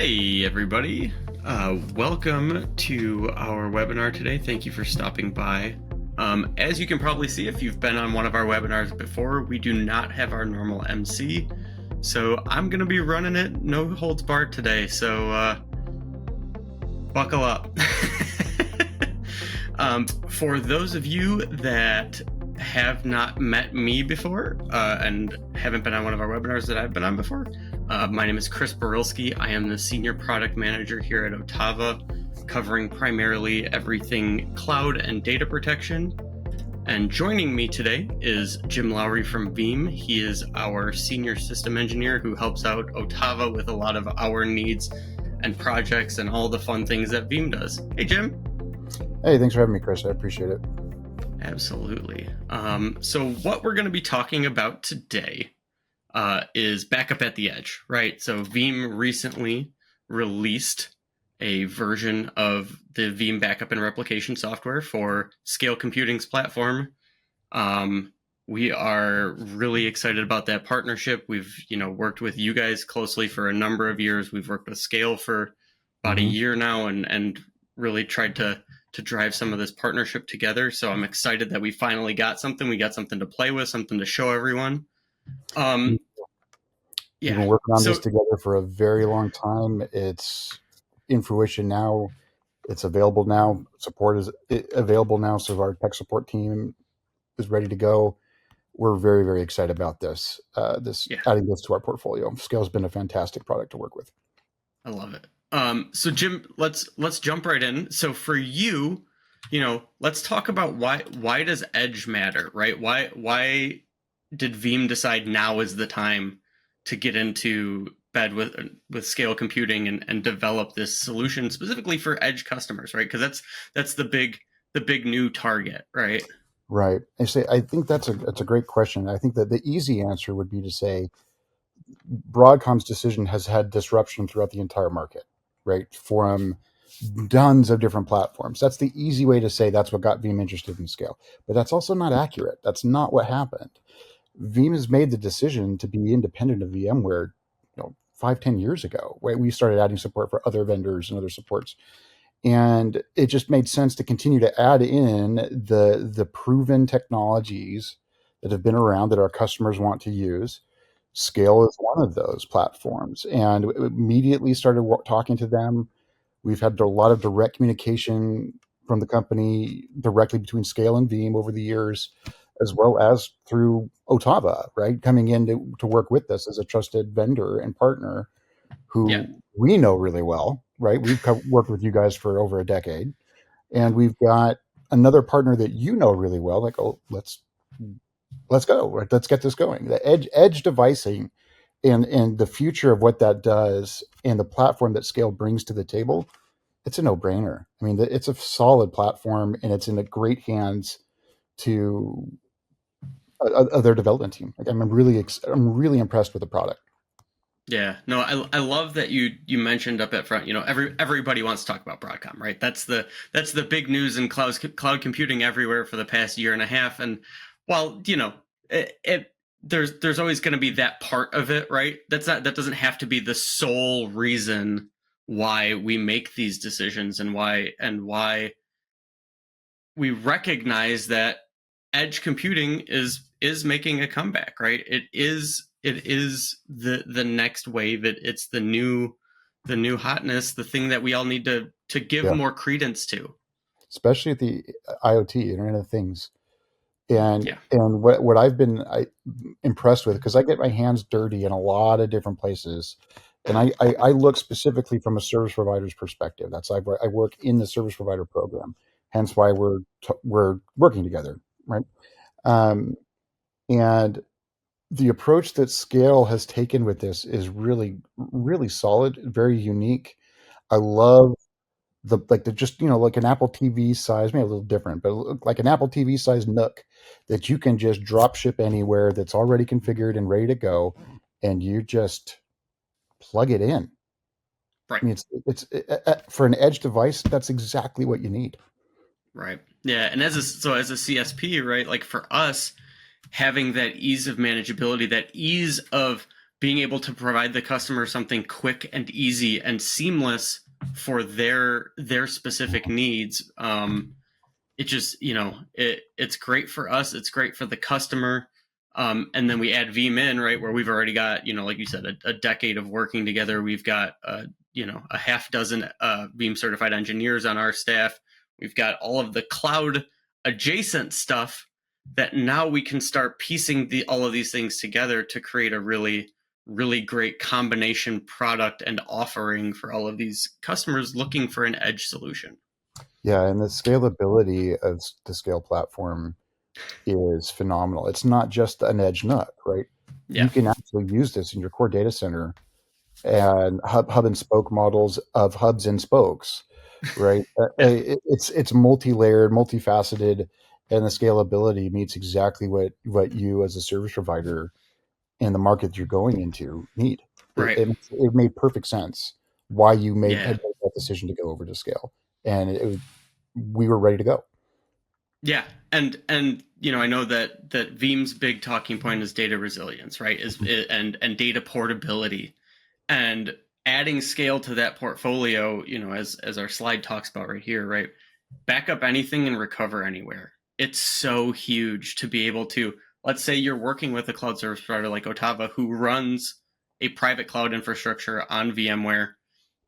Hey everybody, welcome to our webinar today. Thank you for stopping by. As you can probably see, if you've been on one of our webinars before, we do not have our normal MC. So I'm going to be running it no holds barred today, so buckle up. For those of you that have not met me before and haven't been on one of our webinars that I've been on before, my name is Chris Borilski. I am the Senior Product Manager here at OTAVA, covering primarily everything cloud and data protection. And joining me today is Jim Lowry from Veeam. He is our Senior System Engineer who helps out OTAVA with a lot of our needs and projects and all the fun things that Veeam does. Hey, Jim. Hey, thanks for having me, Chris. I appreciate it. Absolutely. So what we're going to be talking about today is backup at the edge, right? So Veeam recently released a version of the Veeam backup and replication software for Scale Computing's platform. We are really excited about that partnership. We've, worked with you guys closely for a number of years. We've worked with Scale for about a year now and really tried to drive some of this partnership together. So I'm excited that we finally got something. We got something to play with, something to show everyone. We've been working on this together for a very long time. It's in fruition now. It's available now. Support is available now. So our tech support team is ready to go. We're very, very excited about this. Adding this to our portfolio. Scale's been a fantastic product to work with. I love it. So Jim, let's jump right in. So for you, let's talk about why does edge matter, right? Why did Veeam decide now is the time to get into bed with Scale Computing and develop this solution specifically for edge customers, right? Because that's the big new target, right? Right. I think that's a great question. I think that the easy answer would be to say Broadcom's decision has had disruption throughout the entire market, right? From tons of different platforms. That's the easy way to say that's what got Veeam interested in Scale. But that's also not accurate. That's not what happened. Veeam has made the decision to be independent of VMware 5-10 years ago. We started adding support for other vendors and other supports. And it just made sense to continue to add in the proven technologies that have been around that our customers want to use. Scale is one of those platforms. And immediately started talking to them. We've had a lot of direct communication from the company directly between Scale and Veeam over the years, as well as through OTAVA, right? Coming in to work with us as a trusted vendor and partner who we know really well, right? We've worked with you guys for over a decade. And we've got another partner that you know really well, like, oh, let's go, right? Let's get this going. The edge devices and the future of what that does and the platform that Scale brings to the table, it's a no-brainer. I mean, it's a solid platform and it's in the great hands to their development team. Like, I'm really impressed with the product. Yeah, no, I love that you mentioned up at front. Everybody wants to talk about Broadcom, right? That's the big news in cloud computing everywhere for the past year and a half. And while there's always going to be that part of it, right? That doesn't have to be the sole reason why we make these decisions and why we recognize that edge computing is making a comeback, right? It is the next wave. It's the new hotness, the thing that we all need to give more credence to, especially at the IoT, Internet of Things. And what I've been impressed with, because I get my hands dirty in a lot of different places, and I look specifically from a service provider's perspective. I work in the service provider program, hence why we're working together, right? And the approach that Scale has taken with this is really, really solid, very unique. I love like an Apple TV size, maybe a little different, but like an Apple TV size NUC that you can just drop ship anywhere, that's already configured and ready to go, and you just plug it in. Right. I mean, it's for an edge device, that's exactly what you need. Right. Yeah. And as a CSP, right, like for us, having that ease of manageability, that ease of being able to provide the customer something quick and easy and seamless for their specific needs. It just, it's great for us. It's great for the customer. And then we add Veeam in, right, where we've already got, like you said, a decade of working together. We've got, a half dozen Veeam certified engineers on our staff. We've got all of the cloud adjacent stuff that now we can start piecing all of these things together to create a really, really great combination product and offering for all of these customers looking for an edge solution. Yeah, and the scalability of the Scale platform is phenomenal. It's not just an edge nut, right? You Yeah. can actually use this in your core data center and hub and spoke models of hubs and spokes, right? Yeah. It's multi-layered, multifaceted, and the scalability meets exactly what you as a service provider in the market you're going into need. It, Right. it, it made perfect sense why you Yeah. had made that decision to go over to Scale, and we were ready to go. Yeah. And I know that Veeam's big talking point is data resilience, right? And data portability. And adding scale to that portfolio, as our slide talks about right here, right? Back up anything and recover anywhere. It's so huge to be able to, let's say you're working with a cloud service provider like OTAVA who runs a private cloud infrastructure on VMware,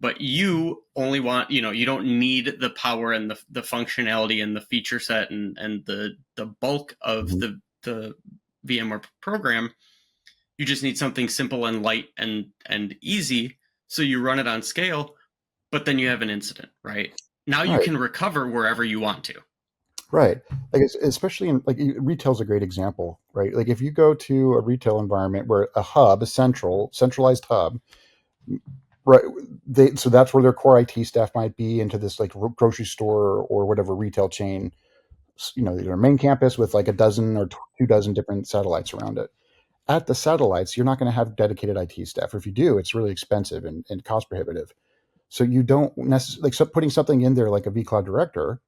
but you only want, you don't need the power and the functionality and the feature set and the bulk of Mhm. the VMware program. You just need something simple and light and easy. So you run it on scale, but then you have an incident, right? Now you Right. can recover wherever you want to. Right. Like especially in like retail's a great example, right? Like if you go to a retail environment where a hub, a centralized hub, right? So that's where their core IT staff might be into this like grocery store or whatever retail chain, their main campus with like a dozen or 2 dozen different satellites around it. At the satellites, you're not going to have dedicated IT staff. Or if you do, it's really expensive and cost prohibitive. So you don't necessarily like putting something in there like a vCloud Director,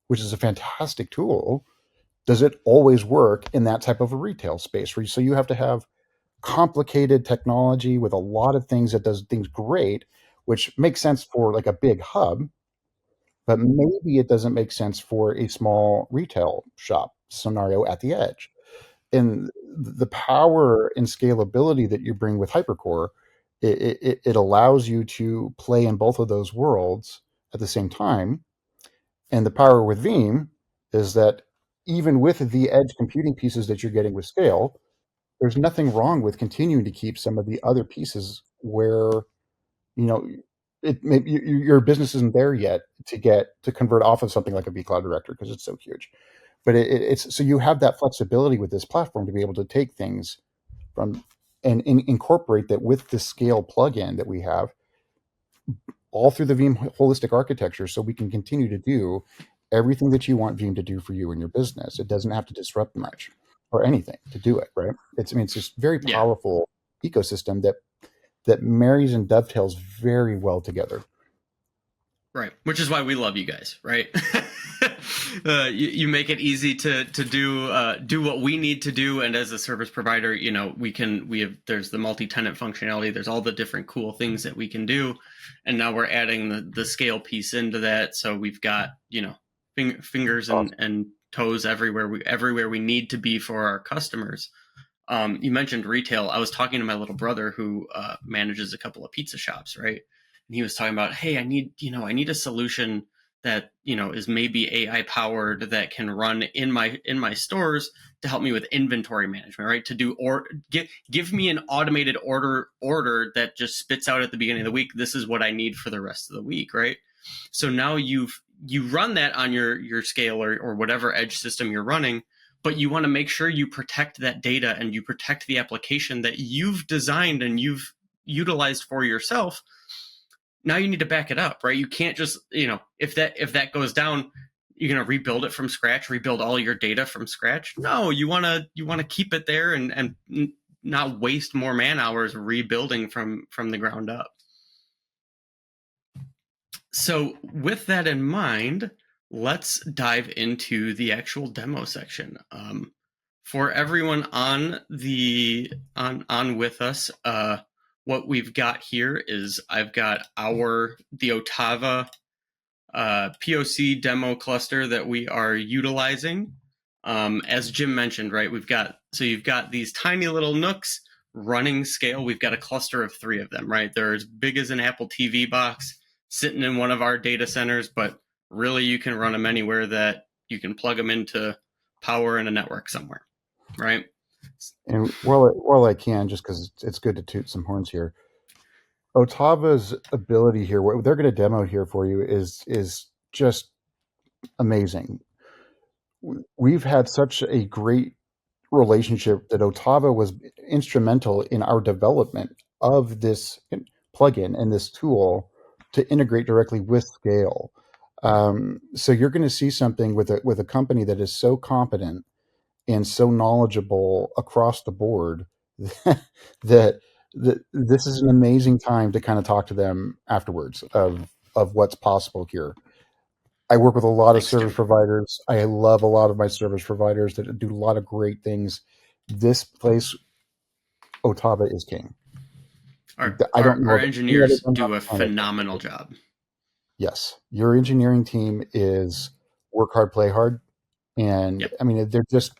which is a fantastic tool. Does it always work in that type of a retail space? So you have to have complicated technology with a lot of things that does things great, which makes sense for like a big hub, but maybe it doesn't make sense for a small retail shop scenario at the edge. And the power and scalability that you bring with Hypercore, it allows you to play in both of those worlds at the same time. And the power with Veeam is that even with the edge computing pieces that you're getting with scale, there's nothing wrong with continuing to keep some of the other pieces where you know it maybe your business isn't there yet to convert off of something like a vCloud Director because it's so huge. But it's so you have that flexibility with this platform to be able to take things from and incorporate that with the scale plugin that we have all through the Veeam holistic architecture, so we can continue to do everything that you want Veeam to do for you in your business. It doesn't have to disrupt Right. much or anything to do it, right? It's just very Yeah. powerful ecosystem that marries and dovetails very well together. Right. Which is why we love you guys, right? You make it easy to do what we need to do, and as a service provider, there's the multi-tenant functionality, there's all the different cool things that we can do, and now we're adding the scale piece into that, so we've got fingers Awesome. and toes everywhere we need to be for our customers. You mentioned retail. I was talking to my little brother who manages a couple of pizza shops, right? And he was talking about, hey, I need a solution that is maybe AI powered that can run in my stores to help me with inventory management, right? To do or give me an automated order that just spits out at the beginning of the week. This is what I need for the rest of the week, right? So now you run that on your scale or whatever edge system you're running, but you want to make sure you protect that data and you protect the application that you've designed and you've utilized for yourself. Now you need to back it up, right? You can't just, if that goes down, you're going to rebuild it from scratch, rebuild all your data from scratch. No, you want to keep it there and not waste more man hours rebuilding from the ground up. So with that in mind, let's dive into the actual demo section. for everyone on with us, what we've got here is I've got the OTAVA POC demo cluster that we are utilizing. As Jim mentioned, right, you've got these tiny little nooks running scale. We've got a cluster of 3 of them, right? They're as big as an Apple TV box sitting in one of our data centers, but really you can run them anywhere that you can plug them into power in a network somewhere, right? And while I can, just because it's good to toot some horns here, OTAVA's ability here, what they're going to demo here for you is just amazing. We've had such a great relationship that OTAVA was instrumental in our development of this plugin and this tool to integrate directly with Scale. So you're going to see something with a company that is so competent and so knowledgeable across the board that this is an amazing time to kind of talk to them afterwards of what's possible here. I work with a lot of service providers. I love a lot of my service providers that do a lot of great things. This place, OTAVA, is king. Our engineers do a phenomenal job. Yes. Your engineering team is work hard, play hard. And Yep. I mean, they're just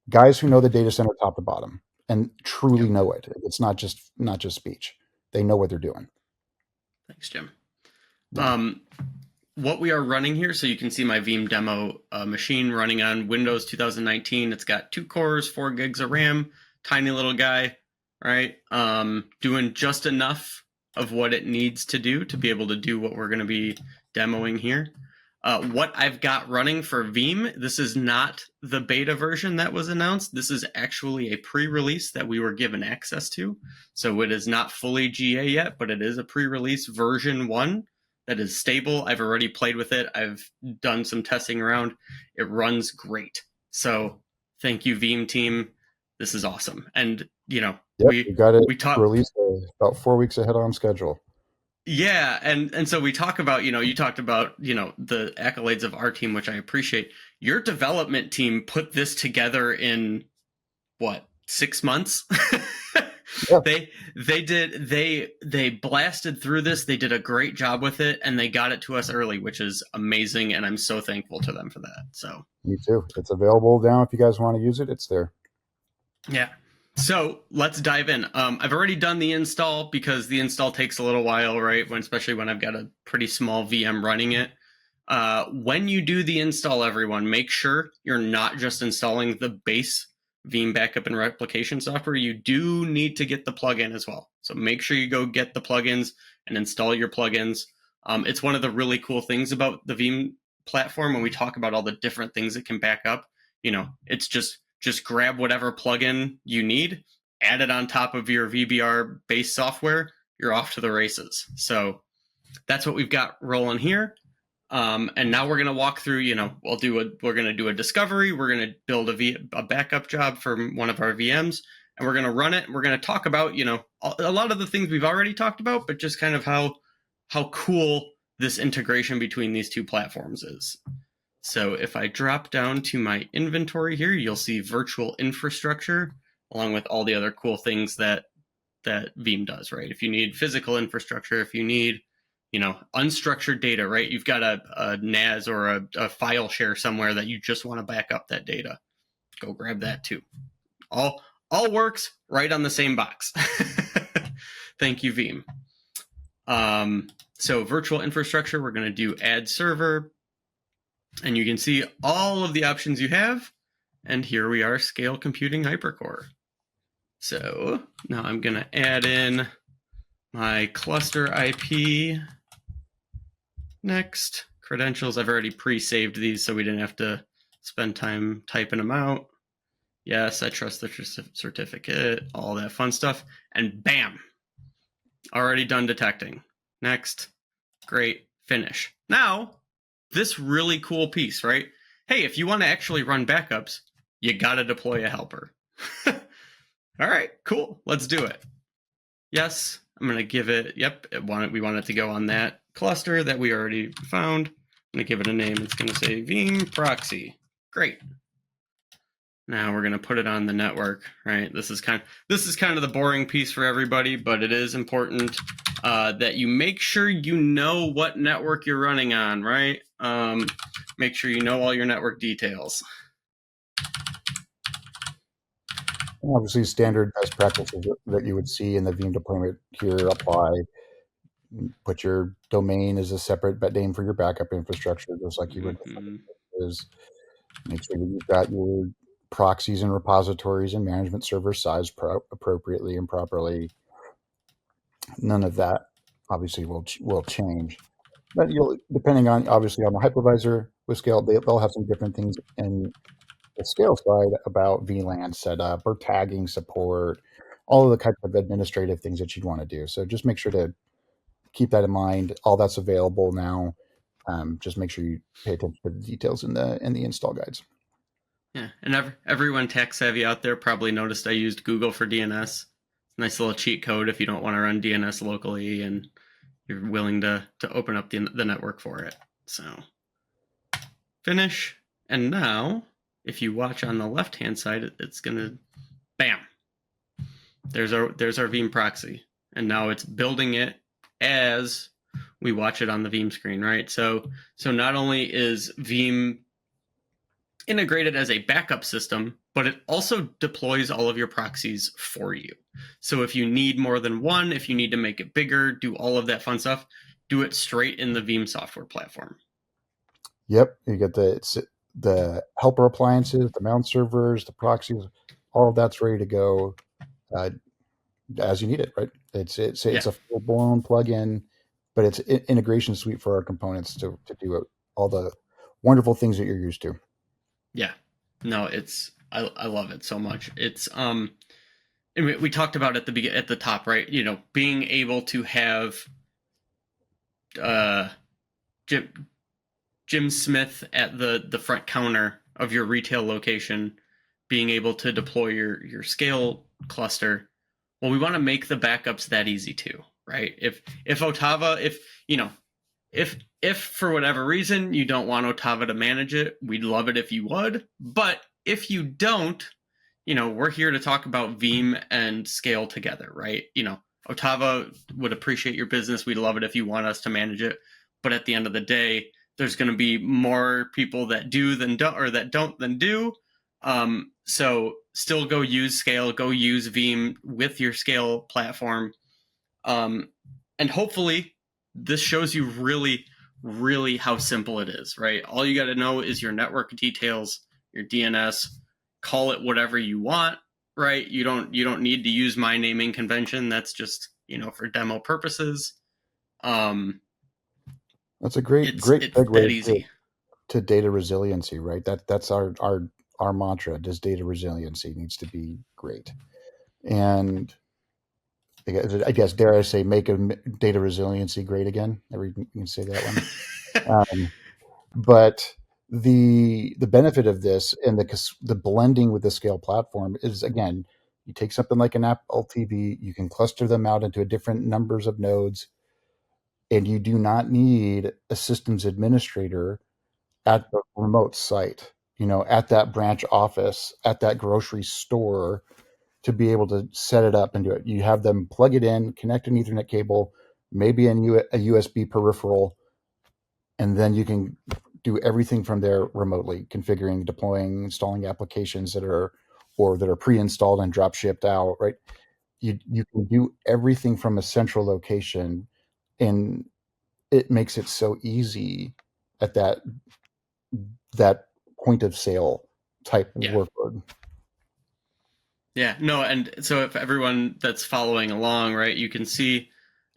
guys who know the data center top to bottom and truly know it. It's not just speech. They know what they're doing. Thanks, Jim. Yeah. What we are running here, so you can see my Veeam demo machine running on Windows 2019. It's got 2 cores, 4 gigs of RAM, tiny little guy, right? Doing just enough of what it needs to do to be able to do what we're going to be demoing here. What I've got running for Veeam, this is not the beta version that was announced. This is actually a pre-release that we were given access to. So it is not fully GA yet, but it is a pre-release version 1 that is stable. I've already played with it. I've done some testing around. It runs great. So thank you, Veeam team. This is awesome. And, you know, we got it released about 4 weeks ahead on schedule. Yeah, and so we talk about, you talked about, the accolades of our team, which I appreciate. Your development team put this together in what, 6 months? Yeah. They blasted through this. They did a great job with it, and they got it to us early, which is amazing, and I'm so thankful to them for that. So me too. It's available now if you guys want to use it. It's there. Yeah. So let's dive in. I've already done the install because the install takes a little while, right? Especially when I've got a pretty small VM running it. When you do the install, everyone, make sure you're not just installing the base Veeam backup and replication software. You do need to get the plugin as well. So make sure you go get the plugins and install your plugins. It's one of the really cool things about the Veeam platform when we talk about all the different things it can back up. It's just grab whatever plugin you need, add it on top of your VBR base software, you're off to the races. So that's what we've got rolling here. And now we're going to walk through, we're going to do a discovery. We're going to build a backup job for one of our VMs, and we're going to run it. And we're going to talk about, a lot of the things we've already talked about, but just kind of how cool this integration between these 2 platforms is. So if I drop down to my inventory here, you'll see virtual infrastructure along with all the other cool things that Veeam does, right? If you need physical infrastructure, if you need, unstructured data, right? You've got a NAS or a file share somewhere that you just want to back up that data. Go grab that too. All works right on the same box. Thank you, Veeam. So virtual infrastructure, we're going to do add server. And you can see all of the options you have. And here we are, Scale Computing Hypercore. So now I'm going to add in my cluster IP. Next, credentials. I've already pre-saved these so we didn't have to spend time typing them out. Yes, I trust the certificate, all that fun stuff. And bam, already done detecting. Next, great, finish. Now, this really cool piece, right? Hey, if you want to actually run backups, you got to deploy a helper. All right, cool. Let's do it. Yes, I'm going to give it, we want it to go on that cluster that we already found. I'm going to give it a name. It's going to say Veeam Proxy. Great. Now we're going to put it on the network, right? This is kind of the boring piece for everybody, but it is important that you make sure you know what network you're running on, right? Make sure you know all your network details. Obviously, standard best practices that you would see in the Veeam deployment here apply. Put your domain as a separate name for your backup infrastructure, just like you would is. Make sure that you've got your proxies and repositories and management servers sized appropriately and properly. None of that obviously will change, but you'll, depending on obviously on the hypervisor with Scale, they'll have some different things in the Scale side about VLAN setup or tagging support, all of the types of administrative things that you'd want to do. So just make sure to keep that in mind. All that's available now. Just make sure you pay attention to the details in the install guides. Yeah, and everyone tech savvy out there probably noticed I used Google for DNS. Nice little cheat code if you don't want to run DNS locally and you're willing to open up the network for it. So finish, and now if you watch on the left hand side, it's gonna bam. There's our Veeam proxy, and now it's building it as we watch it on the Veeam screen, right? So not only is Veeam integrated as a backup system, but it also deploys all of your proxies for you. So if you need more than one, if you need to make it bigger, do all of that fun stuff, do it straight in the Veeam software platform. Yep, you get the helper appliances, the mount servers, the proxies, all of that's ready to go as you need it, right? It's a full blown plugin, but it's an integration suite for our components to do all the wonderful things that you're used to. Yeah, no, it's I love it so much. It's and we talked about at the top, right? You know, being able to have Jim Smith at the front counter of your retail location, being able to deploy your Scale cluster. Well, we want to make the backups that easy too, right? If OTAVA, if for whatever reason you don't want OTAVA to manage it, we'd love it if you would. But if you don't, we're here to talk about Veeam and Scale together, right? OTAVA would appreciate your business. We'd love it if you want us to manage it. But at the end of the day, there's going to be more people that do than don't, or that don't than do. So still go use Scale, go use Veeam with your Scale platform. And hopefully this shows you really, really how simple it is, right? All you got to know is your network details, your DNS, call it whatever you want, right? You don't need to use my naming convention. That's just, for demo purposes. That's a great segue to data resiliency, right? That's our mantra. Does data resiliency needs to be great, and I guess dare I say, make a data resiliency great again. You can say that one. But the benefit of this and the blending with the Scale platform is, again, you take something like an Apple TV, you can cluster them out into different numbers of nodes, and you do not need a systems administrator at the remote site, at that branch office, at that grocery store, to be able to set it up and do it. You have them plug it in, connect an Ethernet cable, maybe a USB peripheral, and then you can do everything from there remotely, configuring, deploying, installing applications that are pre-installed and drop shipped out, right? You can do everything from a central location, and it makes it so easy at that point of sale type workload. Yeah, no, and so if everyone that's following along, right, you can see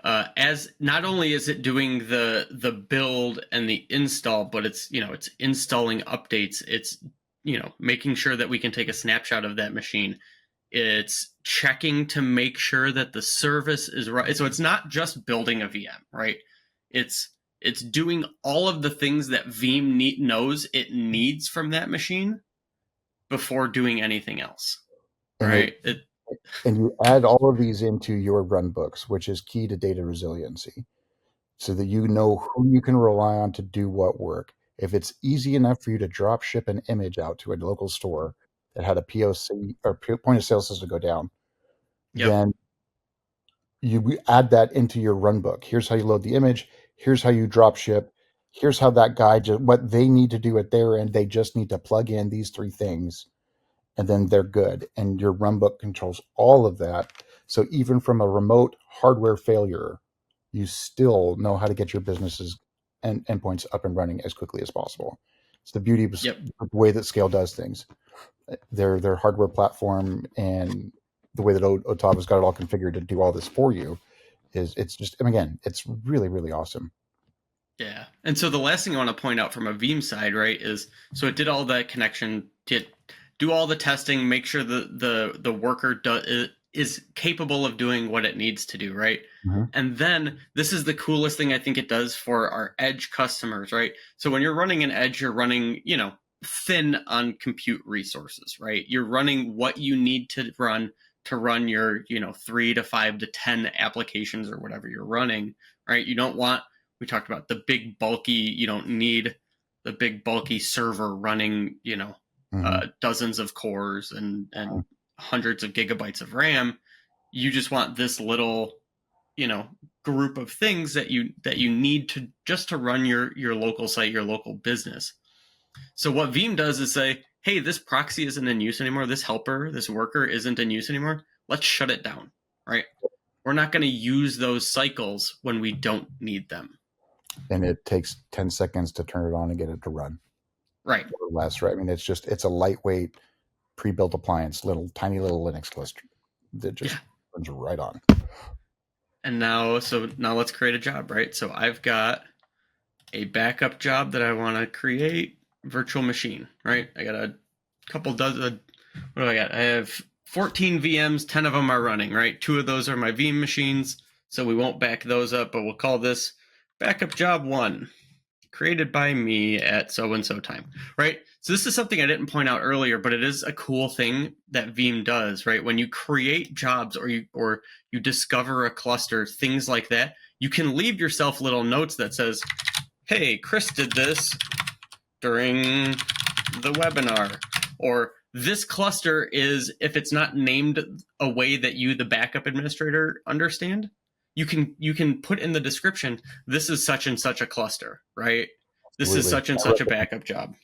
as not only is it doing the build and the install, but it's it's installing updates. It's making sure that we can take a snapshot of that machine. It's checking to make sure that the service is right. So it's not just building a VM, right? It's doing all of the things that Veeam knows it needs from that machine before doing anything else. Right. And you add all of these into your run books, which is key to data resiliency, so that you know who you can rely on to do what work. If it's easy enough for you to drop ship an image out to a local store, that had a POC or point of sale system go down, Yep. then you add that into your run book. Here's how you load the image. Here's how you drop ship. Here's how that guy what they need to do at their end. They just need to plug in these 3 things, and then they're good. And your run book controls all of that. So even from a remote hardware failure, you still know how to get your businesses and endpoints up and running as quickly as possible. It's the beauty of the way that Scale does things. Their hardware platform and the way that OTAVA's got it all configured to do all this for you it's just, and again, it's really, really awesome. Yeah. And so the last thing I want to point out from a Veeam side, right, is so it did all that connection, do all the testing, make sure the worker is capable of doing what it needs to do, right? Mm-hmm. And then this is the coolest thing I think it does for our edge customers, right? So when you're running an edge, you're running, thin on compute resources, right? You're running what you need to run your, 3 to 5 to 10 applications or whatever you're running, right? You don't want, we talked about the big bulky, you don't need the big bulky server running, dozens of cores and hundreds of gigabytes of RAM. You just want this little, group of things that you need to just to run your local site, your local business. So what Veeam does is say, hey, this proxy isn't in use anymore. This helper, this worker isn't in use anymore. Let's shut it down, right? We're not going to use those cycles when we don't need them. And it takes 10 seconds to turn it on and get it to run. Right. Or less, right? I mean, it's a lightweight, pre-built appliance, tiny little Linux cluster that just runs right on. And now let's create a job, right? So I've got a backup job that I want to create, virtual machine, right? I got a couple dozen, what do I got? I have 14 VMs, 10 of them are running, right? 2 of those are my Veeam machines, so we won't back those up, but we'll call this backup job 1, created by me at so-and-so time, right? So this is something I didn't point out earlier, but it is a cool thing that Veeam does, right? When you create jobs or you discover a cluster, things like that, you can leave yourself little notes that says, hey, Chris did this during the webinar, or this cluster is, if it's not named a way that you, the backup administrator, understand, you can put in the description, this is such and such a cluster, right? This is such and such a backup job.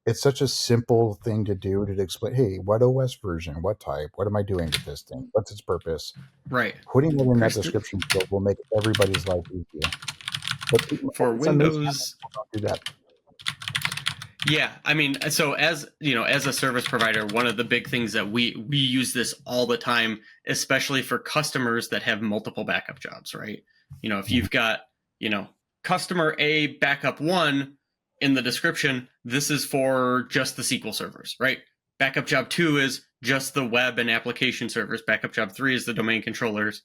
It's such a simple thing to do, to explain, hey, what OS version, what type, what am I doing with this thing? What's its purpose? Right. Putting it in that description field will make everybody's life easier. But for Windows, don't do that. Yeah, I mean, so as as a service provider, one of the big things that we use this all the time, especially for customers that have multiple backup jobs, right? If you've got, customer A backup 1 in the description, this is for just the SQL servers, right? Backup job 2 is just the web and application servers. Backup job 3 is the domain controllers.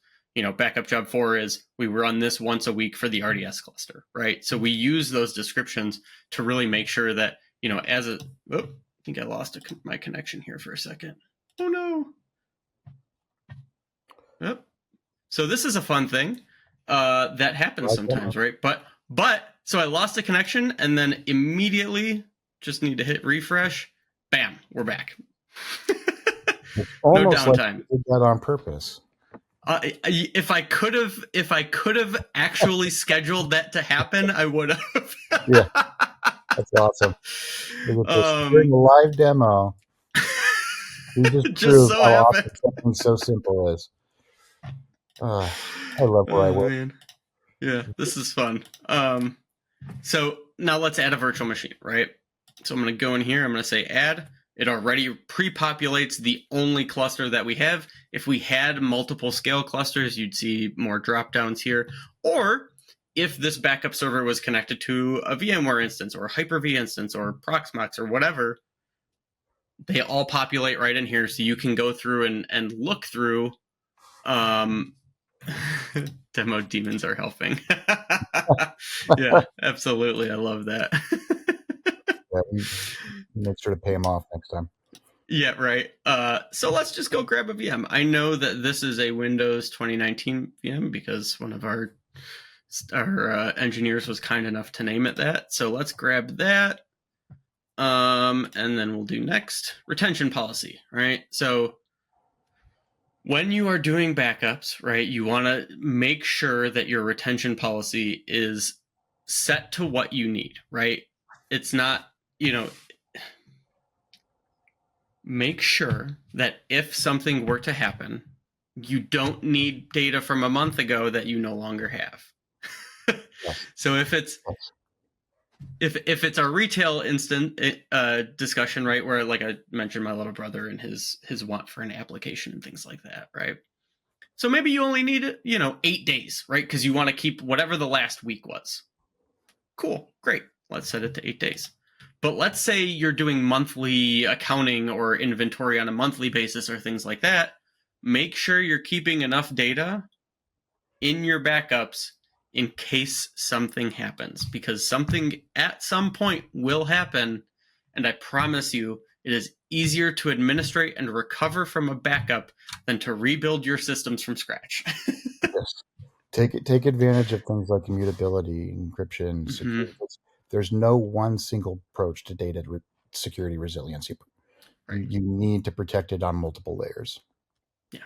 Backup job 4 is we run this once a week for the RDS cluster, right? So we use those descriptions to really make sure that, I think I lost my connection here for a second. Oh no. Yep. So this is a fun thing that happens sometimes, right? But so I lost a connection and then immediately just need to hit refresh. Bam, we're back. No downtime. Like you did that on purpose. If I could have actually scheduled that to happen, I would have. Yeah, that's awesome. During a live demo, you just proved so how often something so simple is. I love where I work. Man. Yeah, this is fun. So now let's add a virtual machine, right? So I'm going to go in here. I'm going to say add. It already pre-populates the only cluster that we have. If we had multiple scale clusters, you'd see more drop-downs here. Or if this backup server was connected to a VMware instance or a Hyper-V instance or Proxmox or whatever, they all populate right in here. So you can go through and look through. Demo demons are helping. Yeah, absolutely. I love that. Yeah, we make sure to pay them off next time. Yeah, right. So let's just go grab a VM. I know that this is a Windows 2019 VM because one of our engineers was kind enough to name it that. So let's grab that. And then we'll do next, retention policy, right? So when you are doing backups, right, you want to make sure that your retention policy is set to what you need, right? It's not, make sure that if something were to happen, you don't need data from a month ago that you no longer have. So if it's a retail discussion, right, where like I mentioned my little brother and his want for an application and things like that, right? So maybe you only need 8 days, right? Because you want to keep whatever the last week was. Cool, great. Let's set it to 8 days. But let's say you're doing monthly accounting or inventory on a monthly basis or things like that. Make sure you're keeping enough data in your backups in case something happens, because something at some point will happen. And I promise you, it is easier to administrate and recover from a backup than to rebuild your systems from scratch. Yes. Take advantage of things like immutability, encryption, security. There's no one single approach to data security resiliency. Right. You need to protect it on multiple layers. Yeah.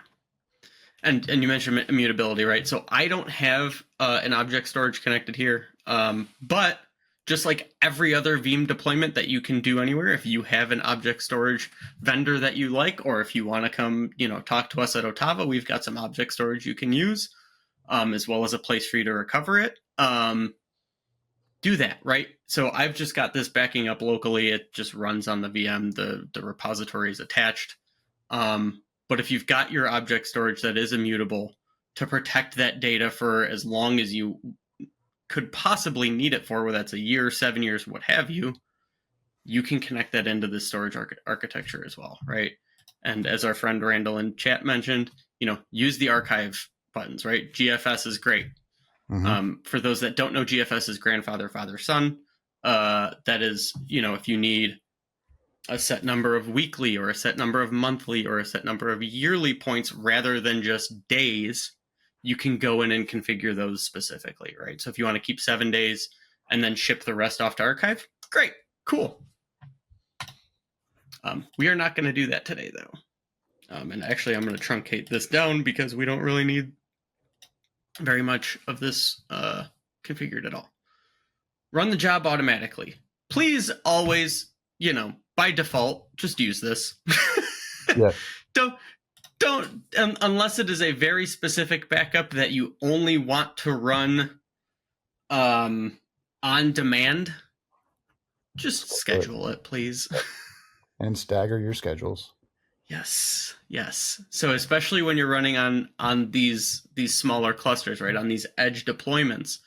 And you mentioned immutability, right? So I don't have an object storage connected here, but just like every other Veeam deployment that you can do anywhere, if you have an object storage vendor that you like, or if you want to come, talk to us at OTAVA, we've got some object storage you can use, as well as a place for you to recover it. Do that, right? So I've just got this backing up locally. It just runs on the VM. The repository is attached. But if you've got your object storage that is immutable, to protect that data for as long as you could possibly need it for, whether that's a year, 7 years, what have you, you can connect that into the storage architecture as well, right? And as our friend Randall in chat mentioned, use the archive buttons, right? GFS is great. Mm-hmm. For those that don't know, GFS is grandfather, father, son. That is, if you need a set number of weekly or a set number of monthly or a set number of yearly points rather than just days, you can go in and configure those specifically, right? So if you want to keep 7 days and then ship the rest off to archive, great, cool. We are not going to do that today, though. And actually, I'm going to truncate this down because we don't really need very much of this configured at all. Run the job automatically. Please always, by default, just use this. Yeah. Don't unless it is a very specific backup that you only want to run on demand, just schedule it, please. And stagger your schedules. Yes. So especially when you're running on these smaller clusters, right? On these edge deployments,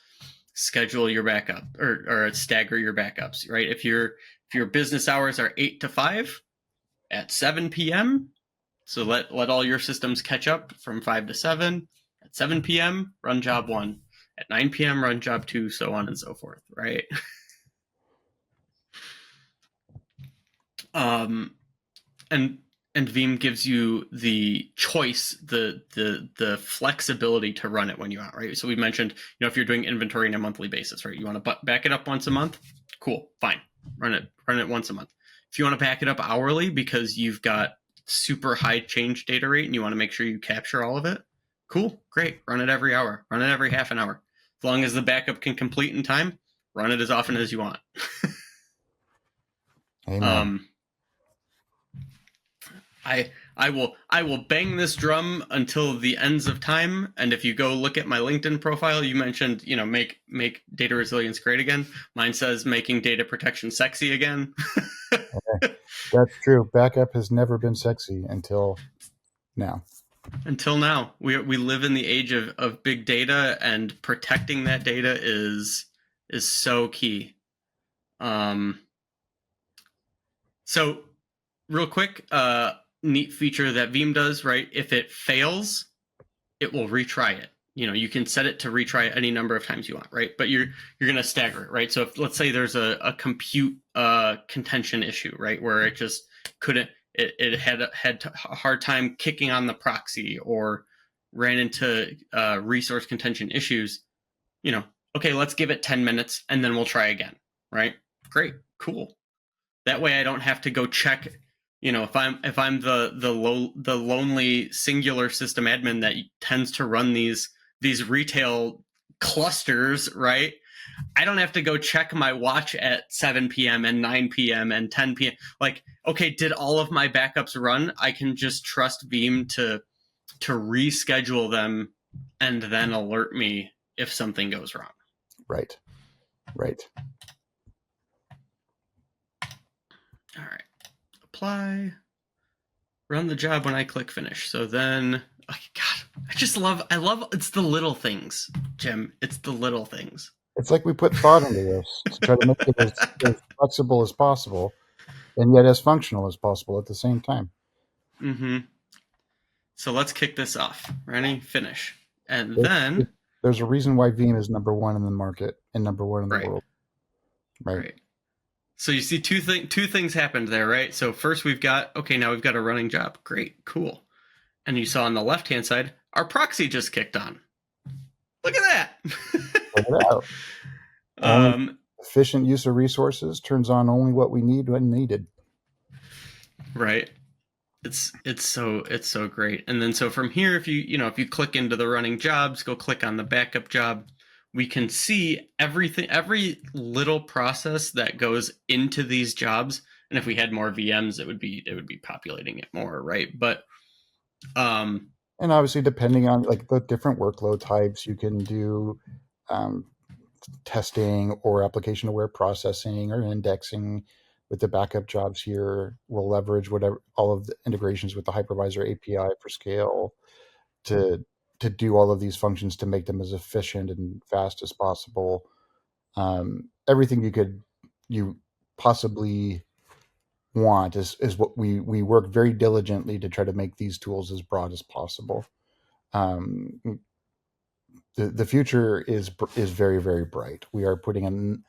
schedule your backup or stagger your backups, right? If your business hours are 8 to 5 at 7 p.m., so let all your systems catch up from 5 to 7. At 7 p.m., run job 1. At 9 p.m., run job 2, so on and so forth, right? And Veeam gives you the choice, the flexibility to run it when you want, right? So we mentioned, if you're doing inventory on a monthly basis, right? You want to back it up once a month? Cool, fine. Run it once a month. If you want to back it up hourly because you've got super high change data rate and you want to make sure you capture all of it, cool, great. Run it every hour. Run it every half an hour. As long as the backup can complete in time, run it as often as you want. Amen. I will bang this drum until the ends of time. And if you go look at my LinkedIn profile, you mentioned, make data resilience great again. Mine says making data protection sexy again. Okay. That's true. Backup has never been sexy until now. Until now, we live in the age of big data, and protecting that data is so key. So real quick, neat feature that Veeam does, right? If it fails, it will retry it. You can set it to retry any number of times you want, right? But you're going to stagger it, right? So if, let's say there's a compute contention issue, right? Where it just couldn't, it had a hard time kicking on the proxy or ran into resource contention issues, okay, let's give it 10 minutes and then we'll try again, right? Great, cool. That way I don't have to go check, if I'm the lonely singular system admin that tends to run these retail clusters, right? I don't have to go check my watch at 7 p.m. and 9 p.m. and 10 p.m. Like, okay, did all of my backups run? I can just trust Veeam to reschedule them and then alert me if something goes wrong. Right. All right. Apply. Run the job when I click finish. So then, God, I love, it's the little things, Jim. It's the little things. It's like we put thought into this to try to make it as flexible as possible and yet as functional as possible at the same time. Mm-hmm. So let's kick this off. Ready? Finish. And There's, then... there's a reason why Veeam is number one in the market and number one in the world. Right. So you see two things happened there, right? So first now we've got a running job. Great, cool. And you saw on the left-hand side, our proxy just kicked on. Look at that. Check it out. Efficient use of resources turns on only what we need when needed. Right. It's so great. And then so from here, if you click into the running jobs, go click on the backup job, we can see everything, every little process that goes into these jobs. And if we had more VMs, it would be populating it more, right? But and obviously, depending on like the different workload types, you can do testing or application aware processing or indexing. With the backup jobs here, we'll leverage all of the integrations with the hypervisor API for scale to do all of these functions to make them as efficient and fast as possible. Everything you possibly want is what we work very diligently to try to make these tools as broad as possible. The future is very, very bright. We are putting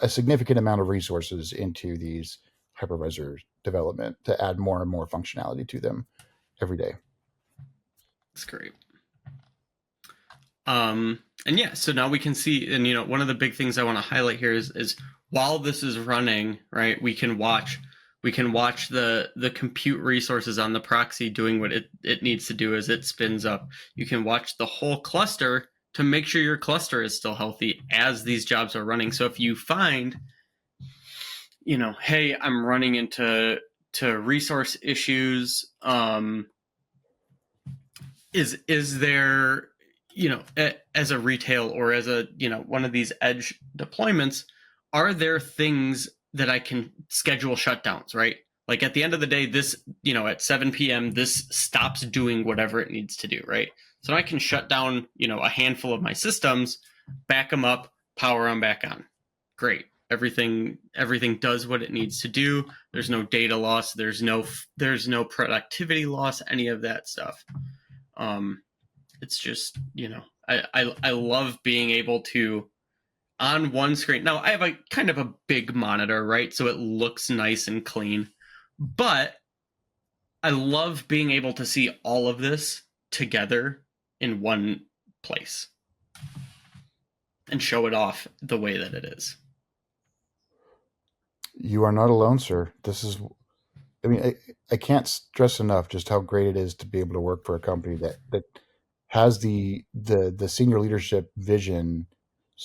a significant amount of resources into these hypervisor development to add more and more functionality to them every day. That's great. And yeah, so now we can see, and one of the big things I want to highlight here is while this is running, right, we can watch the compute resources on the proxy doing what it needs to do as it spins up. You can watch the whole cluster to make sure your cluster is still healthy as these jobs are running. So if you find, hey, I'm running into resource issues, is there, as a retail or as a, one of these edge deployments, are there things that I can schedule shutdowns, right? Like at the end of the day, this, at 7 p.m., this stops doing whatever it needs to do, right? So I can shut down, a handful of my systems, back them up, power them back on. Great. Everything does what it needs to do. There's no data loss. There's no productivity loss, any of that stuff. It's just, I love being able to, on one screen. Now I have a kind of a big monitor, right? So it looks nice and clean, but I love being able to see all of this together in one place and show it off the way that it is. You are not alone, sir. I can't stress enough just how great it is to be able to work for a company that has the senior leadership vision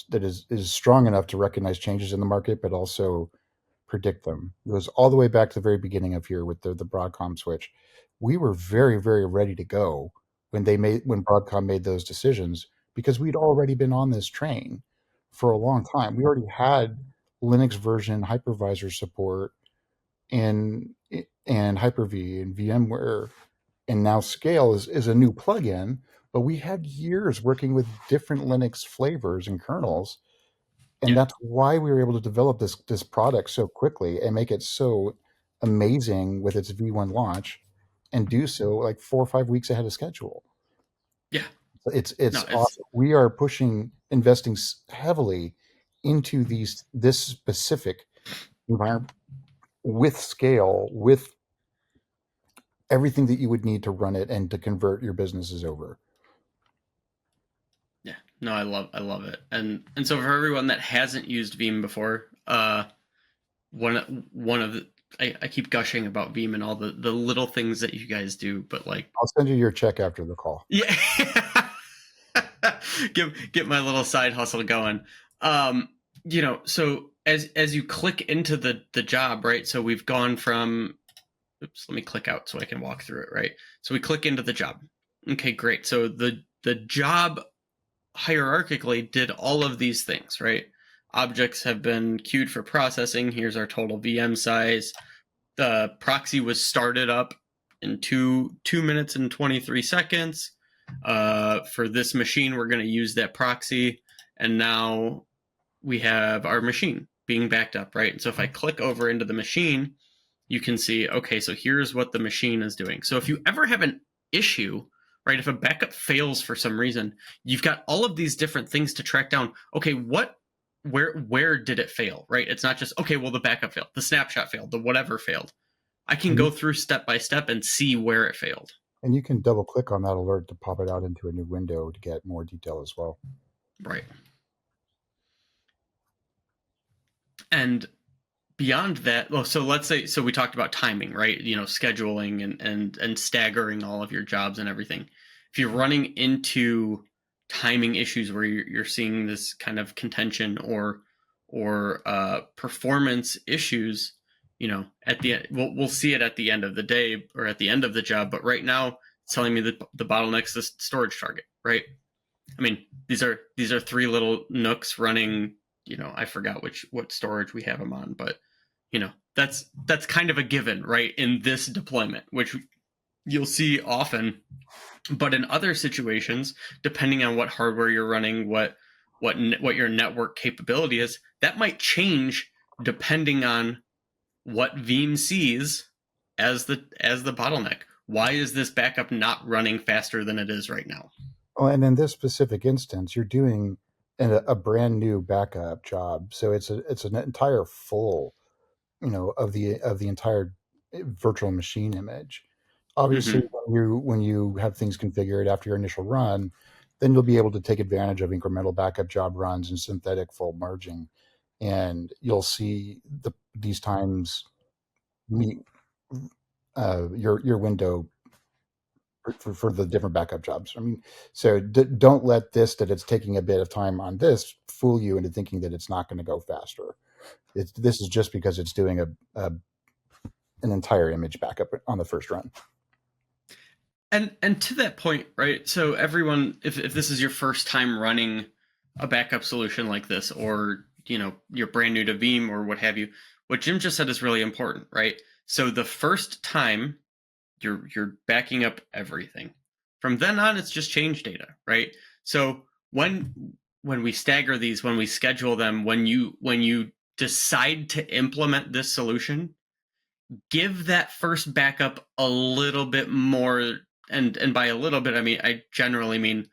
that is strong enough to recognize changes in the market, but also predict them. It goes all the way back to the very beginning of here with the Broadcom switch. We were very, very ready to go when Broadcom made those decisions because we'd already been on this train for a long time. We already had Linux version hypervisor support and Hyper-V and VMware, and now Scale is a new plugin, but we had years working with different Linux flavors and kernels, and that's why we were able to develop this product so quickly and make it so amazing with its V1 launch, and do so like 4 or 5 weeks ahead of schedule. Yeah, it's awesome. We are investing heavily into this specific environment with Scale, with everything that you would need to run it and to convert your businesses over. Yeah, no, I love it. And so for everyone that hasn't used Veeam before, one of the I keep gushing about Veeam and all the little things that you guys do, but like, I'll send you your check after the call. yeah, get my little side hustle going. So as you click into the job, right? So we've gone from, oops, let me click out so I can walk through it, right? So we click into the job. Okay, great. So the job hierarchically did all of these things, right? Objects have been queued for processing. Here's our total VM size. The proxy was started up in 2 minutes and 23 seconds. For this machine, we're going to use that proxy. And now we have our machine being backed up, right? And so if I click over into the machine, you can see, okay, so here's what the machine is doing. So if you ever have an issue, right, if a backup fails for some reason, you've got all of these different things to track down. Okay, where did it fail, right? It's not just, okay, well, the backup failed, the snapshot failed, the whatever failed. I can go through step by step and see where it failed. And you can double click on that alert to pop it out into a new window to get more detail as well. Right. And beyond that, well, so let's say, so we talked about timing, right? Scheduling and staggering all of your jobs and everything. If you're running into timing issues where you're seeing this kind of contention or performance issues, at the end, we'll see it at the end of the day or at the end of the job. But right now, it's telling me that the bottleneck's the storage target, right? I mean, these are 3 little nooks running. I forgot what storage we have them on, but that's kind of a given, right? In this deployment, which you'll see often. But in other situations, depending on what hardware you're running, what your network capability is, that might change depending on what Veeam sees as the bottleneck. Why is this backup not running faster than it is right now? Oh, and in this specific instance, you're doing a brand new backup job, so it's an entire full, of the entire virtual machine image. Obviously, when you have things configured after your initial run, then you'll be able to take advantage of incremental backup job runs and synthetic full merging, and you'll see these times meet your window for the different backup jobs. I mean, so don't let that it's taking a bit of time on this fool you into thinking that it's not going to go faster. This is just because it's doing an entire image backup on the first run. And to that point, right? So everyone, if this is your first time running a backup solution like this, or you're brand new to Veeam or what have you, what Jim just said is really important, right? So the first time you're backing up everything. From then on, it's just change data, right? So when we stagger these, when we schedule them, when you decide to implement this solution, give that first backup a little bit more, and by a little bit, I generally mean,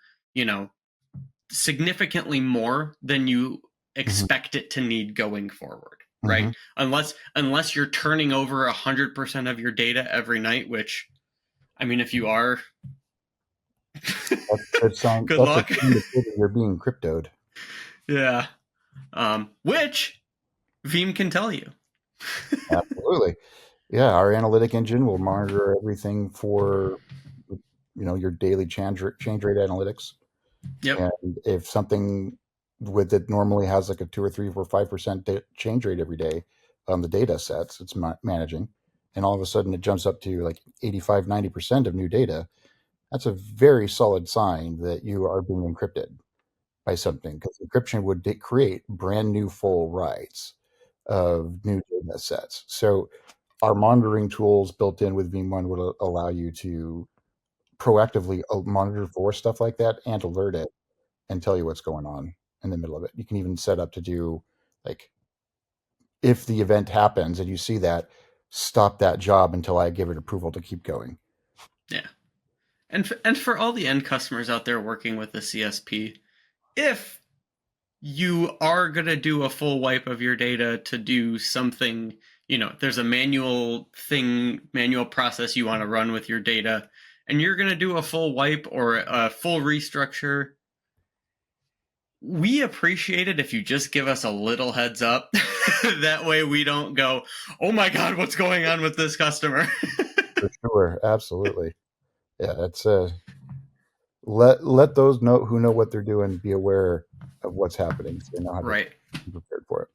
significantly more than you expect it to need going forward, right? Unless you're turning over 100% of your data every night, which, if you are, good luck. You're being cryptoed. Yeah. Which Veeam can tell you. Absolutely. Yeah, our analytic engine will monitor everything for your daily change rate analytics. Yep. And if something with it normally has like a 2 or 3 or 5% change rate every day on the data sets it's managing, and all of a sudden it jumps up to like 85-90% of new data, that's a very solid sign that you are being encrypted by something, because encryption would create brand new full writes of new data sets. So our monitoring tools built in with Veeam One would allow you to proactively monitor for stuff like that and alert it and tell you what's going on in the middle of it. You can even set up to do, like, if the event happens and you see that, stop that job until I give it approval to keep going. Yeah. And for all the end customers out there working with the CSP, if you are going to do a full wipe of your data to do something, there's a manual process you want to run with your data, and you're going to do a full wipe or a full restructure, we appreciate it if you just give us a little heads up That way we don't go, oh my God, what's going on with this customer? For sure, absolutely. Yeah, that's let those know who know what they're doing be aware of what's happening, so they know how to Right. be prepared for it.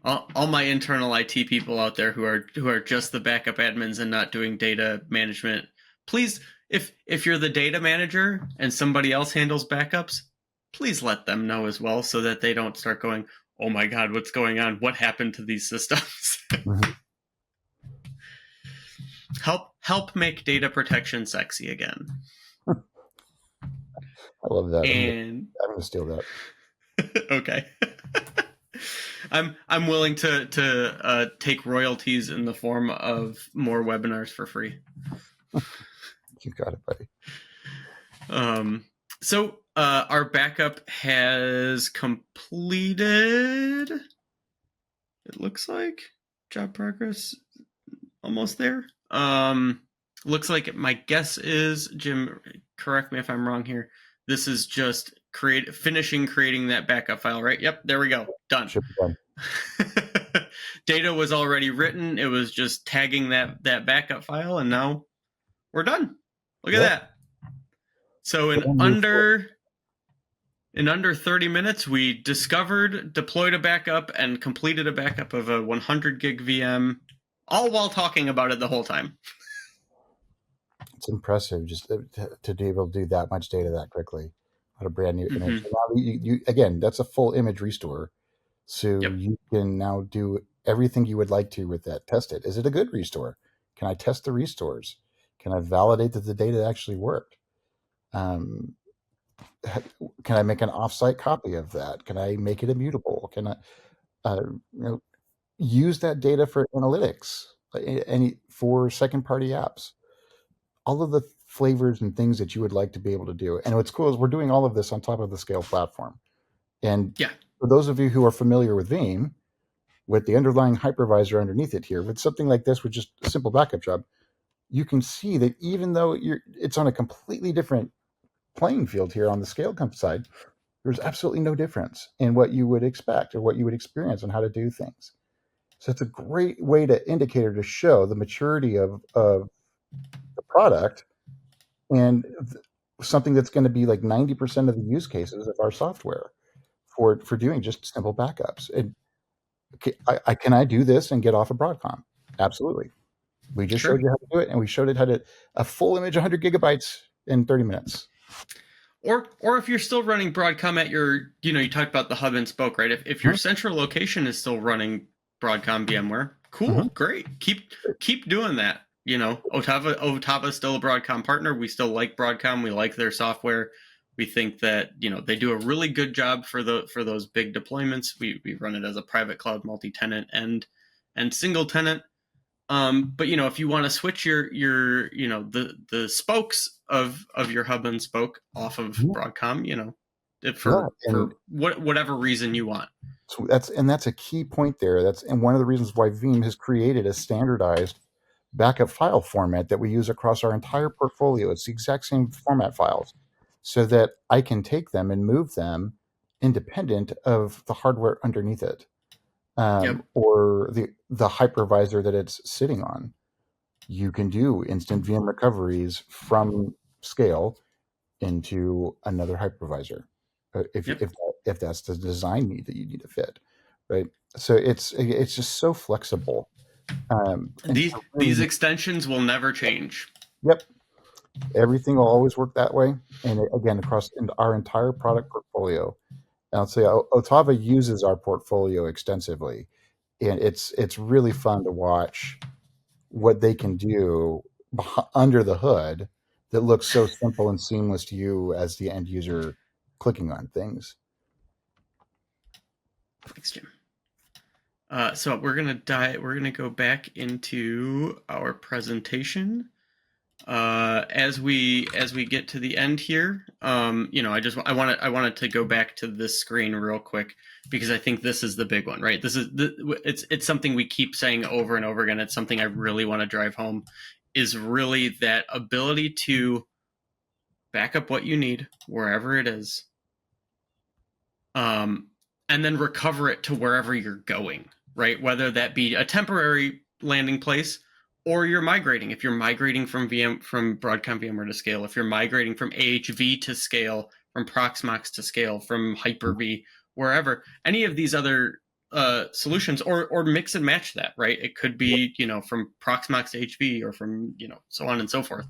All my internal IT people out there who are just the backup admins and not doing data management, please, if you're the data manager and somebody else handles backups, please let them know as well so that they don't start going, oh my God, what's going on? What happened to these systems? Mhm. help make data protection sexy again. I love that. And I'm gonna steal that. okay. I'm willing to take royalties in the form of more webinars for free. You got it, buddy. So our backup has completed. It looks like job progress almost there. Looks like my guess is, Jim, correct me if I'm wrong here. This is just finishing creating that backup file, right? Yep, there we go. Done. Should be done. Data was already written. It was just tagging that backup file, and now we're done. Look at that. So in under 30 minutes, we discovered, deployed a backup, and completed a backup of a 100 gig VM, all while talking about it the whole time. It's impressive just to be able to do that much data that quickly on a brand new image. So now you again, that's a full image restore. So you can now do everything you would like to with that. Test it. Is it a good restore? Can I test the restores? Can I validate that the data actually worked? Can I make an offsite copy of that? Can I make it immutable? Can I use that data for analytics, for second party apps? All of the flavors and things that you would like to be able to do. And what's cool is we're doing all of this on top of the Scale platform. And for those of you who are familiar with Veeam, with the underlying hypervisor underneath it here, with something like this, with just a simple backup job, you can see that even though it's on a completely different playing field here on the Scale side, there's absolutely no difference in what you would expect or what you would experience on how to do things. So it's a great way to indicator to show the maturity of the product, and something that's going to be like 90% of the use cases of our software for doing just simple backups. And can I do this and get off of Broadcom? Absolutely. We just showed you how to do it, and we showed it how to a full image 100 gigabytes in 30 minutes. Or if you're still running Broadcom at your, you talked about the hub and spoke, right? If your central location is still running Broadcom VMware, cool, great. Keep doing that. OTAVA is still a Broadcom partner. We still like Broadcom. We like their software. We think that they do a really good job for those big deployments. We run it as a private cloud, multi-tenant and single tenant. But if you want to switch your the spokes of your hub and spoke off of Broadcom, for whatever reason you want. So that's a key point there. And one of the reasons why Veeam has created a standardized backup file format that we use across our entire portfolio. It's the exact same format files, so that I can take them and move them independent of the hardware underneath it, or the hypervisor that it's sitting on. You can do instant VM recoveries from Scale into another hypervisor, if that's the design need that you need to fit, right? So it's just so flexible. These extensions will never change. Yep. Everything will always work that way. And again, across our entire product portfolio. And I'll say OTAVA uses our portfolio extensively. And it's really fun to watch what they can do under the hood that looks so simple and seamless to you as the end user clicking on things. Thanks, Jim. So we're gonna go back into our presentation. As we get to the end here, I wanted to go back to this screen real quick, because I think this is the big one, right? It's something we keep saying over and over again. It's something I really want to drive home, is really that ability to back up what you need wherever it is, and then recover it to wherever you're going. right? Whether that be a temporary landing place or you're migrating. If you're migrating from Broadcom VMware to Scale, if you're migrating from AHV to Scale, from Proxmox to Scale, from Hyper-V, wherever, any of these other solutions, or mix and match that, right? It could be, from Proxmox to HV, or from, so on and so forth.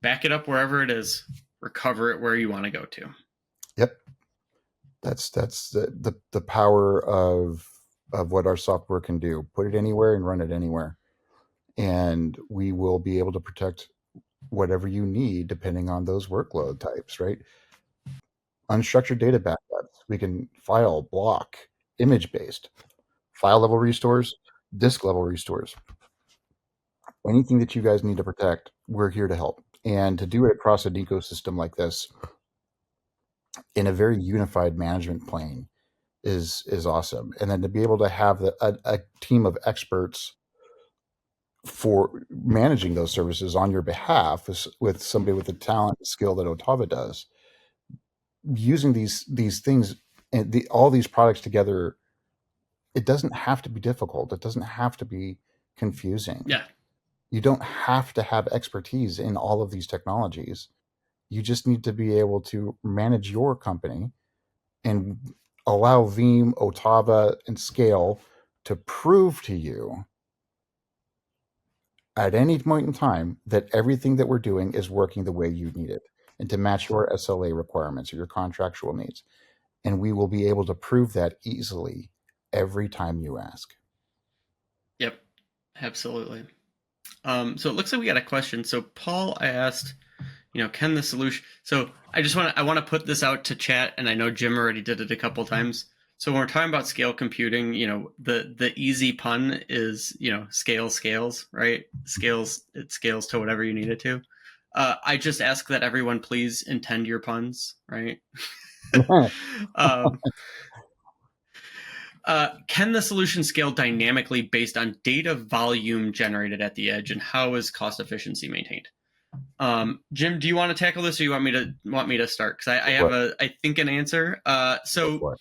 Back it up wherever it is, recover it where you want to go to. Yep. That's the power of what our software can do. Put it anywhere and run it anywhere. And we will be able to protect whatever you need depending on those workload types, right? Unstructured data backups. We can file, block, image based, file level restores, disk level restores. Anything that you guys need to protect, we're here to help. And to do it across an ecosystem like this in a very unified management plane is awesome. And then to be able to have a team of experts for managing those services on your behalf with somebody with the talent and skill that OTAVA does, using these things and all these products together, it doesn't have to be difficult. It doesn't have to be confusing. Yeah. You don't have to have expertise in all of these technologies. You just need to be able to manage your company and allow Veeam, OTAVA, and Scale to prove to you at any point in time that everything that we're doing is working the way you need it and to match your SLA requirements or your contractual needs. And we will be able to prove that easily every time you ask. Yep, absolutely. So it looks like we got a question. So Paul asked, can the solution? So I want to put this out to chat, and I know Jim already did it a couple times. So when we're talking about scale computing, the easy pun is, scale scales, right? It scales to whatever you need it to. I just ask that everyone please intend your puns, right? Can the solution scale dynamically based on data volume generated at the edge, and how is cost efficiency maintained? Jim, do you want to tackle this, or you want me to start? Because I have I think an answer. So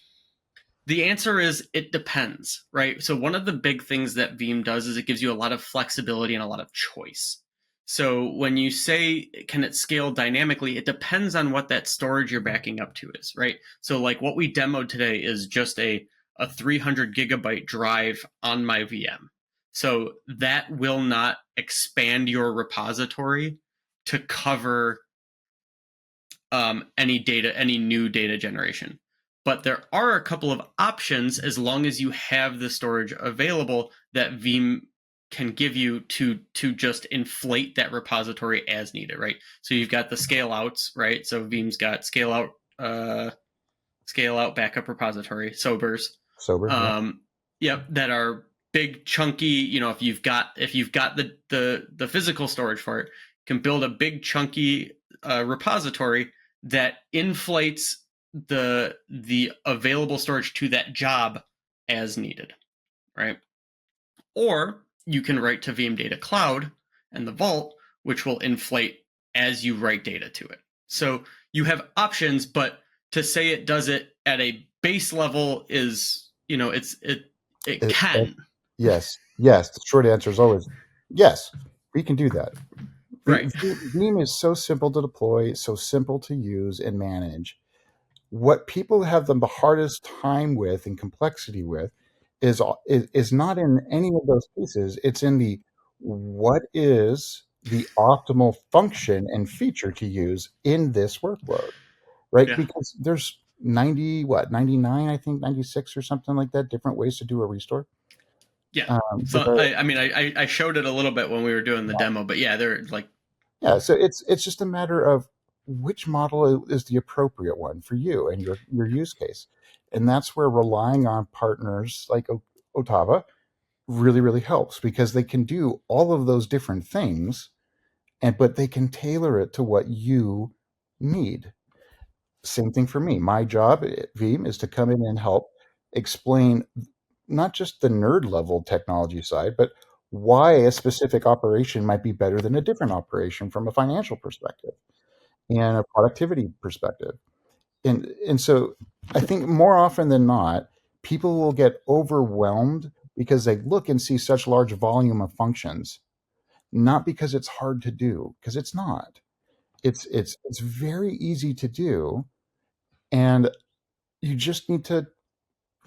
the answer is it depends, right? So one of the big things that Veeam does is it gives you a lot of flexibility and a lot of choice. So when you say, can it scale dynamically, it depends on what that storage you're backing up to is, right? So like what we demoed today is just a 300 gigabyte drive on my VM. So that will not expand your repository to cover any new data generation. But there are a couple of options as long as you have the storage available that Veeam can give you to just inflate that repository as needed, right? So you've got the scale outs, right? So Veeam's got scale out backup repository, sobers. Yep, that are big, chunky. If you've got the physical storage for it, you can build a big, chunky repository that inflates the available storage to that job as needed, right? Or you can write to Veeam Data Cloud and the Vault, which will inflate as you write data to it. So you have options, but to say it does it at a base level is, it can. Yes. The short answer is always yes. We can do that. Right. Veeam is so simple to deploy, so simple to use and manage. What people have the hardest time with and complexity with is not in any of those cases. It's in the what is the optimal function and feature to use in this workload, right? Yeah. Because there's 99, I think 96 or something like that, different ways to do a restore. Yeah. So I showed it a little bit when we were doing the demo, but yeah, they're like. Yeah. So it's just a matter of which model is the appropriate one for you and your use case. And that's where relying on partners like OTAVA really, really helps, because they can do all of those different things, but they can tailor it to what you need. Same thing for me. My job at Veeam is to come in and help explain not just the nerd level technology side, but why a specific operation might be better than a different operation from a financial perspective and a productivity perspective. And so I think more often than not, people will get overwhelmed because they look and see such large volume of functions, not because it's hard to do, because it's not. It's very easy to do, and you just need to.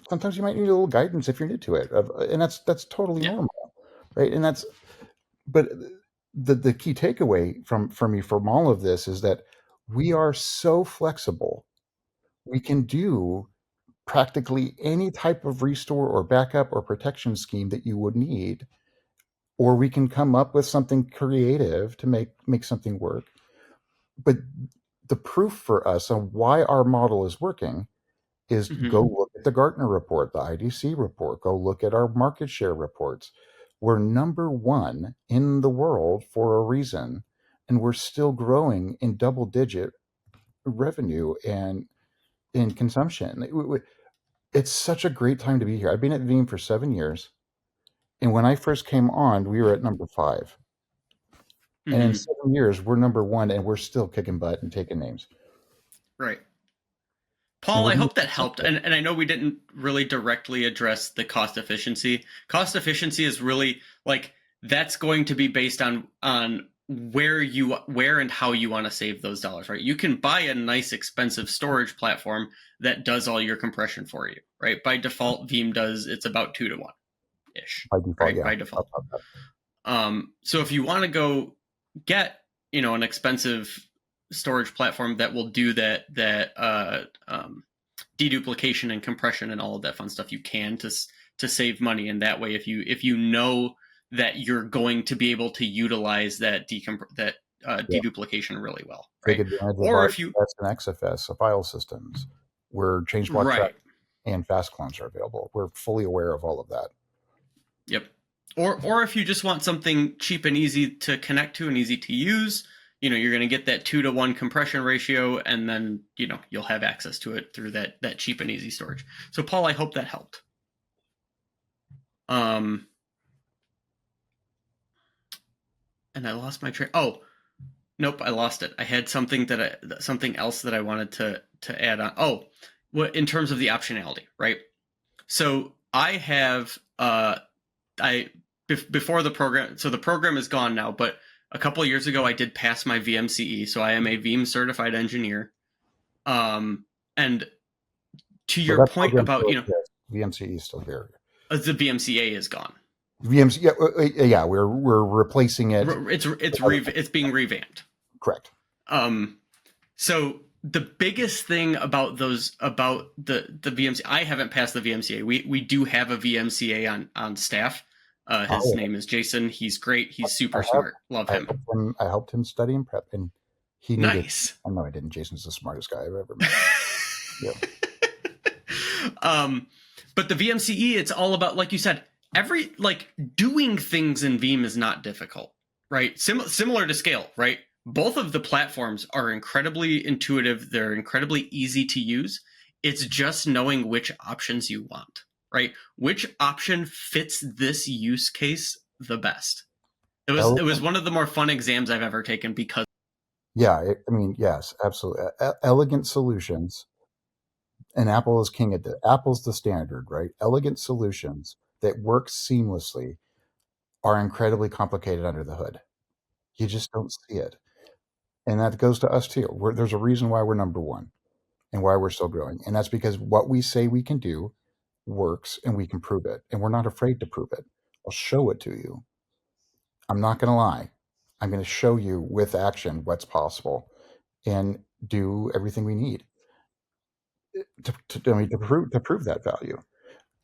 Sometimes you might need a little guidance if you're new to it, and that's totally Yeah. normal, right? And that's but the key takeaway from me from all of this is that we are so flexible. We can do practically any type of restore or backup or protection scheme that you would need, or we can come up with something creative to make something work. But the proof for us on why our model is working is Hmm. go look at the Gartner report, the IDC report, go look at our market share reports. We're number one in the world for a reason, and we're still growing in double digit revenue and in consumption. It's such a great time to be here. I've been at Veeam for 7 years, and when I first came on, we were at number five. And in Hmm. 7 years, we're number one, and we're still kicking butt and taking names. Right. And Paul, we're I doing hope that it helped. simple. And I know we didn't really directly address the cost efficiency. Cost efficiency is really like that's going to be based on where and how you want to save those dollars, right? You can buy a nice expensive storage platform that does all your compression for you, right? By default, Veeam does it's about 2 to 1 ish, By default, right? yeah. By default. So if you want to go get, an expensive storage platform that will do that deduplication and compression and all of that fun stuff, you can to save money. And that way, if you know that you're going to be able to utilize that Yeah. deduplication really well, Take right? advantage of Or our if you ES and XFS file systems where changelog track right, and fast clones are available. We're fully aware of all of that. yep. Or if you just want something cheap and easy to connect to and easy to use, you're going to get that 2 to 1 compression ratio, and then you'll have access to it through that cheap and easy storage. So Paul, I hope that helped. And I lost my train. Oh, nope, I lost it. I had something else that I wanted to add on. Oh, what in terms of the optionality, right? So I have before the program. So the program is gone now, but a couple of years ago I did pass my VMCE, so I am a Veeam certified engineer. And to So your that point program about still exists. VMCE is still here. the VMCA is gone. VMC, yeah, we're replacing it. It's being revamped. Correct. So the biggest thing about the VMCA, I haven't passed the VMCA. We do have a VMCA on staff. His name is Jason. He's great. He's super smart. Love him. I helped him study and prep, and he needed. Nice. Oh, no, I didn't. Jason's the smartest guy I've ever met. Yeah. But the VMCE, it's all about, like you said, doing things in Veeam is not difficult, right? Similar to Scale, right? Both of the platforms are incredibly intuitive. They're incredibly easy to use. It's just knowing which options you want, right? Which option fits this use case the best. It was one of the more fun exams I've ever taken because Yeah, yes, absolutely. Elegant solutions, and Apple is king at that. Apple's the standard, right? Elegant solutions that work seamlessly are incredibly complicated under the hood. You just don't see it. And that goes to us too. There's a reason why we're number one and why we're still growing. And that's because what we say we can do works and we can prove it. And we're not afraid to prove it. I'll show it to you. I'm not going to lie. I'm going to show you with action what's possible and do everything we need to prove that value.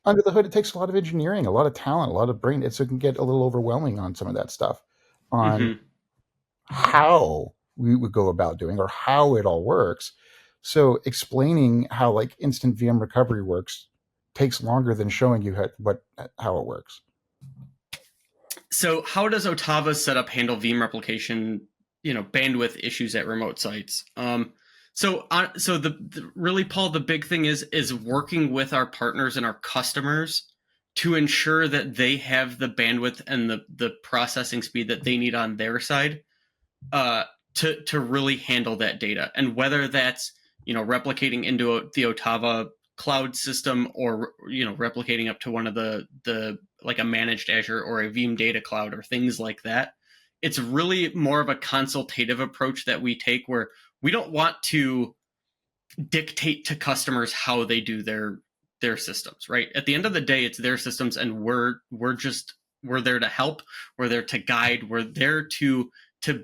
Under the hood, it takes a lot of engineering, a lot of talent, a lot of brain. It can get a little overwhelming on some of that stuff, on how we would go about doing or how it all works. So explaining how like instant VM recovery works takes longer than showing you how it works. So how does OTAVA setup handle Veeam replication, bandwidth issues at remote sites? Really, Paul, the big thing is working with our partners and our customers to ensure that they have the bandwidth and the processing speed that they need on their side to really handle that data. And whether that's replicating into the OTAVA cloud system or, replicating up to one of the like a managed Azure or a Veeam data cloud or things like that. It's really more of a consultative approach that we take, where we don't want to dictate to customers how they do their systems, right? At the end of the day, it's their systems, and we're there to help. We're there to guide. We're there to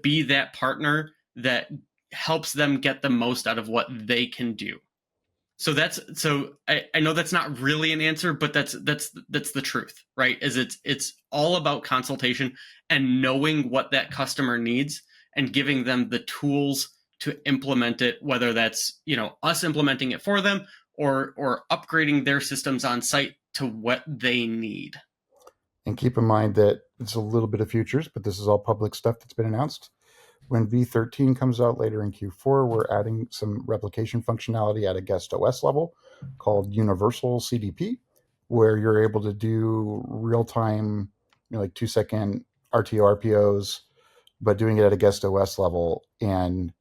be that partner that helps them get the most out of what they can do. So I know that's not really an answer, but that's the truth, right? Is it's all about consultation and knowing what that customer needs and giving them the tools to implement it, whether that's, us implementing it for them or upgrading their systems on site to what they need. And keep in mind that it's a little bit of futures, but this is all public stuff that's been announced. When V13 comes out later in Q4, we're adding some replication functionality at a guest OS level called Universal CDP, where you're able to do real-time, like 2-second RTO RPOs, but doing it at a guest OS level and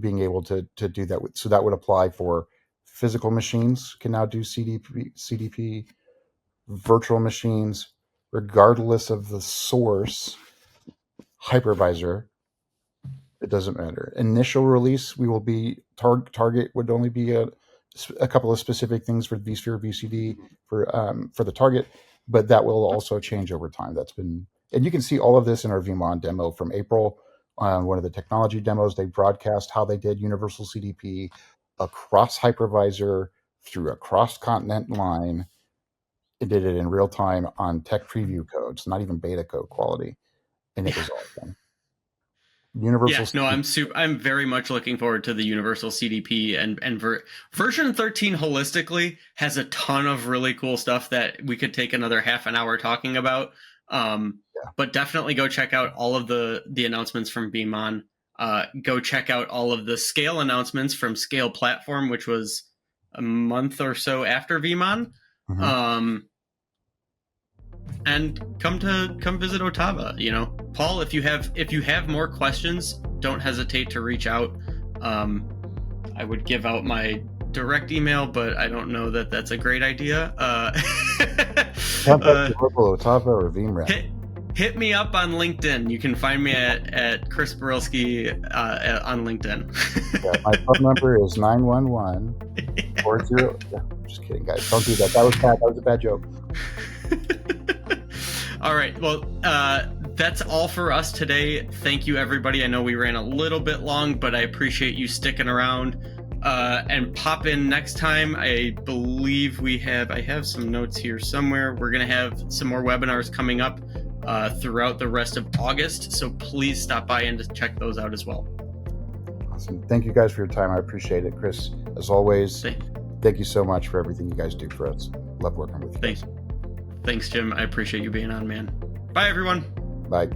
being able to do that. So that would apply for physical machines, can now do CDP, virtual machines, regardless of the source hypervisor. It doesn't matter. Initial release, we will be target would only be a couple of specific things for vSphere, VCD for the target, but that will also change over time. And you can see all of this in our Veeam demo from April. One of the technology demos, they broadcast how they did Universal CDP across hypervisor through a cross-continent line. It did it in real time on tech preview codes, not even beta code quality, and it was awesome. Universal. Yeah, I'm very much looking forward to the Universal CDP and version 13 holistically has a ton of really cool stuff that we could take another half an hour talking about. But definitely go check out all of the announcements from Veeam. Go check out all of the Scale announcements from Scale Platform, which was a month or so after Veeam. Mm-hmm. And come visit OTAVA. Paul, if you have more questions, don't hesitate to reach out. I would give out my direct email, but I don't know that that's a great idea. OTAVA or Veeam. Hit me up on LinkedIn. You can find me at Chris Borylski on LinkedIn. Yeah, my phone number is 911-40. Yeah, just kidding, guys. Don't do that. That was bad. That was a bad joke. All right. Well, that's all for us today. Thank you, everybody. I know we ran a little bit long, but I appreciate you sticking around. And pop in next time. I believe I have some notes here somewhere. We're going to have some more webinars coming up throughout the rest of August. So please stop by and check those out as well. Awesome. Thank you guys for your time. I appreciate it. Chris, as always, thank you so much for everything you guys do for us. Love working with you. Thanks, Jim. I appreciate you being on, man. Bye, everyone. Bye.